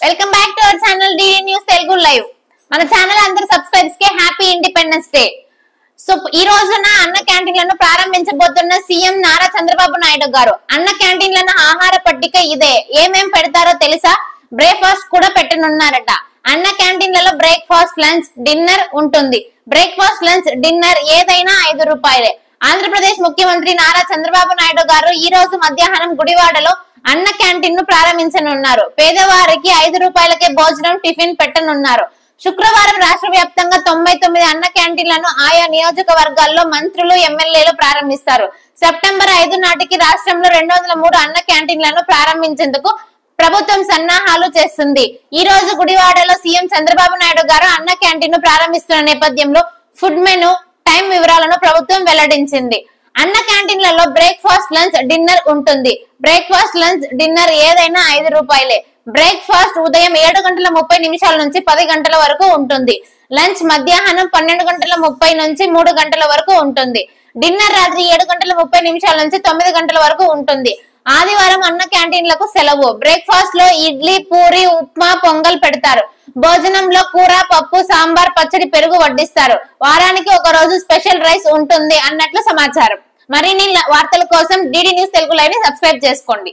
Welcome back to our channel DD news Telugu live. మన channel అందరూ subscribers కి happy independence day. So ఈ రోజున అన్న క్యాంటీన్లను ప్రారంభించబోతున్న సీఎం నారా చంద్రబాబు నాయుడు గారు. అన్న క్యాంటీన్లను ఆహార పట్టిక ఇదే. ఏమేం పెడతారో తెలుసా? బ్రేక్ఫాస్ట్ కూడా పెట్టనున్నారట. అన్న క్యాంటీన్లలో బ్రేక్ఫాస్ట్, లంచ్, డిన్నర్ ఉంటుంది. బ్రేక్ఫాస్ట్, లంచ్, డిన్నర్ ఏదైనా 5 రూపాయలే. ఆంధ్రప్రదేశ్ ముఖ్యమంత్రి నారా చంద్రబాబు నాయుడు గారు ఈ రోజు మధ్యాహ్నం గుడివాడలో అన్న క్యాంటీన్ ను ప్రారంభించనున్నారు. పేదవారికి 5 రూపాయలకే భోజనం, టిఫిన్ పెట్టనున్నారు. శుక్రవారం రాష్ట్ర వ్యాప్తంగా 99 అన్న క్యాంటీన్లను ఆయా నియోజకవర్గాల్లో మంత్రులు, ఎమ్మెల్యేలు ప్రారంభిస్తారు. సెప్టెంబర్ 5 నాటికి రాష్ట్రంలో 203 అన్న క్యాంటీన్లను ప్రారంభించేందుకు ప్రభుత్వం సన్నాహాలు చేస్తుంది. ఈ రోజు గుడివాడలో సీఎం చంద్రబాబు నాయుడు గారు అన్న క్యాంటీన్ ను ప్రారంభిస్తున్న నేపథ్యంలో ఫుడ్ మెను, టైం వివరాలను ప్రభుత్వం వెల్లడించింది. అన్న క్యాంటీన్లలో బ్రేక్ఫాస్ట్, లంచ్, డిన్నర్ ఉంటుంది. బ్రేక్ఫాస్ట్, లంచ్, డిన్నర్ ఏదైనా 5 రూపాయలే. బ్రేక్ఫాస్ట్ ఉదయం 7:30 నుంచి 10 గంటల వరకు ఉంటుంది. లంచ్ మధ్యాహ్నం 12:30 నుంచి 3 గంటల వరకు ఉంటుంది. డిన్నర్ రాత్రి 7:30 నుంచి 9 గంటల వరకు ఉంటుంది. ఆదివారం అన్న క్యాంటీన్లకు సెలవు. బ్రేక్ఫాస్ట్ లో ఇడ్లీ, పూరి, ఉప్మా, పొంగల్ పెడతారు. భోజనంలో కూర, పప్పు, సాంబార్, పచ్చడి, పెరుగు వడ్డిస్తారు. వారానికి ఒక రోజు స్పెషల్ రైస్ ఉంటుంది అన్నట్లు సమాచారం. మరిన్ని వార్తల కోసం డిడి న్యూస్ తెలుగు లైవ్ ని సబ్స్క్రైబ్ చేసుకోండి.